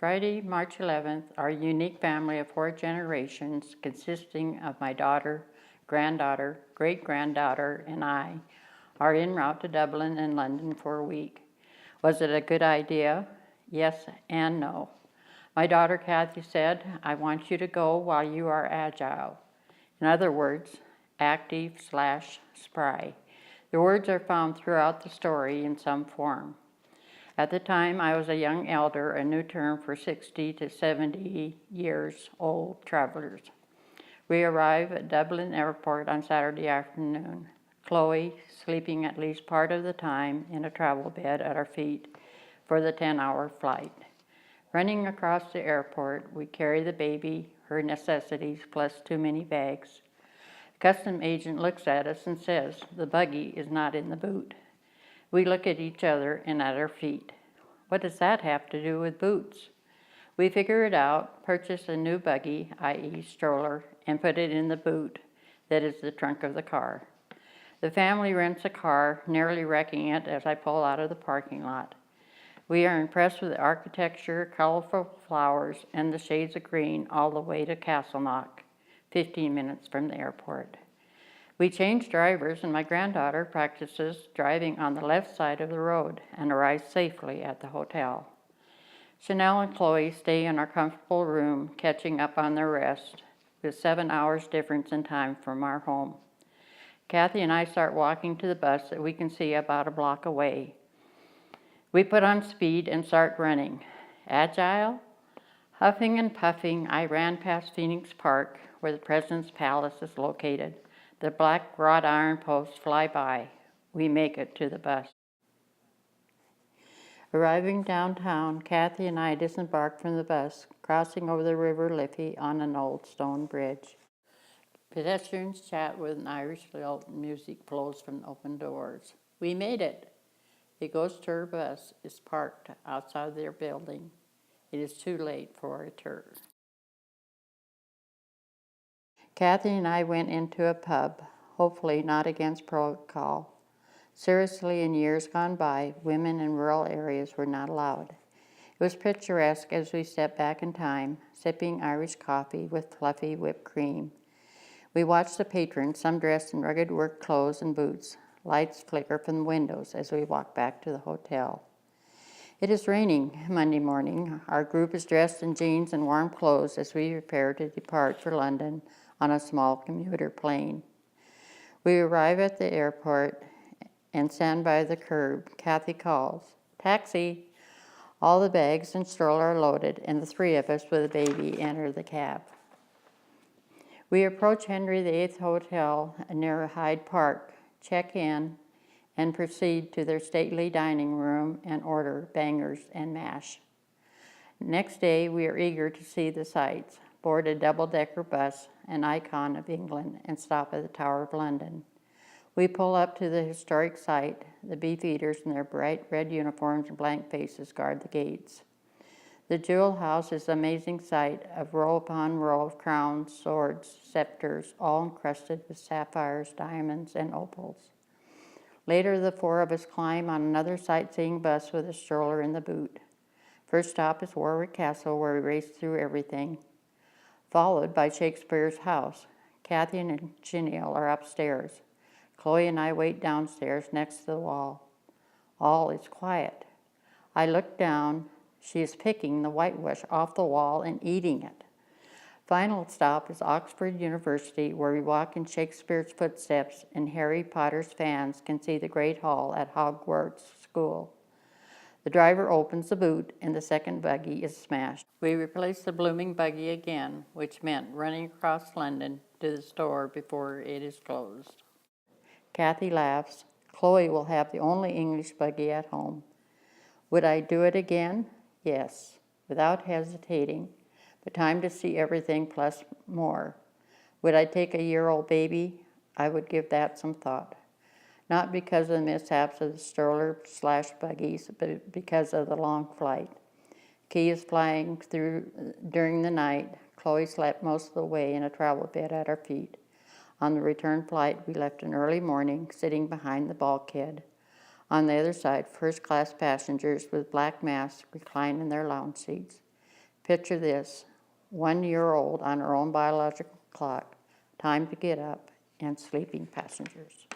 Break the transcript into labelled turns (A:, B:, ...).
A: Friday, March 11th, our unique family of 4 generations, consisting of my daughter, granddaughter, great-granddaughter, and I, are en route to Dublin and London for a week. Was it a good idea? Yes and no. My daughter Kathy said, "I want you to go while you are agile." In other words, active/spry. The words are found throughout the story in some form. At the time, I was a young elder, a new term for 60 to 70 years old travelers. We arrived at Dublin Airport on Saturday afternoon. Chloe, sleeping at least part of the time in a travel bed at our feet for the 10-hour flight. Running across the airport, we carry the baby, her necessities, plus too many bags. The custom agent looks at us and says, "The buggy is not in the boot." We look at each other and at our feet. What does that have to do with boots? We figure it out, purchase a new buggy, i.e. stroller, and put it in the boot, that is the trunk of the car. The family rents a car, nearly wrecking it as I pull out of the parking lot. We are impressed with the architecture, colorful flowers, and the shades of green all the way to Castleknock, 15 minutes from the airport. We change drivers, and my granddaughter practices driving on the left side of the road and arrives safely at the hotel. Chanel and Chloe stay in our comfortable room, catching up on their rest, with 7 hours difference in time from our home. Kathy and I start walking to the bus that we can see about a block away. We put on speed and start running. Agile? Huffing and puffing, I ran past Phoenix Park, where the President's Palace is located. The black wrought iron posts fly by. We make it to the bus. Arriving downtown, Kathy and I disembark from the bus, crossing over the River Liffey on an old stone bridge. Pedestrians chat with an Irish lilt, and music flows from open doors. We made it. A ghost tour bus is parked outside their building. It is too late for a tour. Kathy and I went into a pub, hopefully not against protocol. Seriously, in years gone by, women in rural areas were not allowed. It was picturesque as we stepped back in time, sipping Irish coffee with fluffy whipped cream. We watched the patrons, some dressed in rugged work clothes and boots. Lights flicker from the windows as we walk back to the hotel. It is raining Monday morning. Our group is dressed in jeans and warm clothes as we prepare to depart for London on a small commuter plane. We arrive at the airport and stand by the curb. Kathy calls, "Taxi!" All the bags and stroller are loaded, and the 3 of us with a baby enter the cab. We approach Henry VIII Hotel near Hyde Park, check in, and proceed to their stately dining room and order bangers and mash. Next day, we are eager to see the sights, board a double-decker bus, an icon of England, and stop at the Tower of London. We pull up to the historic site. The beefeaters in their bright red uniforms and blank faces guard the gates. The Jewel House is an amazing sight of row upon row of crowns, swords, scepters, all encrusted with sapphires, diamonds, and opals. Later, the 4 of us climb on another sightseeing bus with a stroller in the boot. First stop is Warwick Castle, where we race through everything, followed by Shakespeare's house. Kathy and Chanel are upstairs. Chloe and I wait downstairs next to the wall. All is quiet. I look down. She is picking the whitewash off the wall and eating it. Final stop is Oxford University, where we walk in Shakespeare's footsteps and Harry Potter's fans can see the Great Hall at Hogwarts School. The driver opens the boot and the second buggy is smashed. We replace the blooming buggy again, which meant running across London to the store before it is closed. Kathy laughs. Chloe will have the only English buggy at home. Would I do it again? Yes, without hesitating, but time to see everything plus more. Would I take a year-old baby? I would give that some thought. Not because of the mishaps of the stroller/buggies, but because of the long flight. Key is flying through during the night. Chloe slept most of the way in a travel bed at our feet. On the return flight, we left in early morning, sitting behind the bulkhead. On the other side, first-class passengers with black masks recline in their lounge seats. Picture this, 1 year old on her own biological clock, time to get up, and sleeping passengers.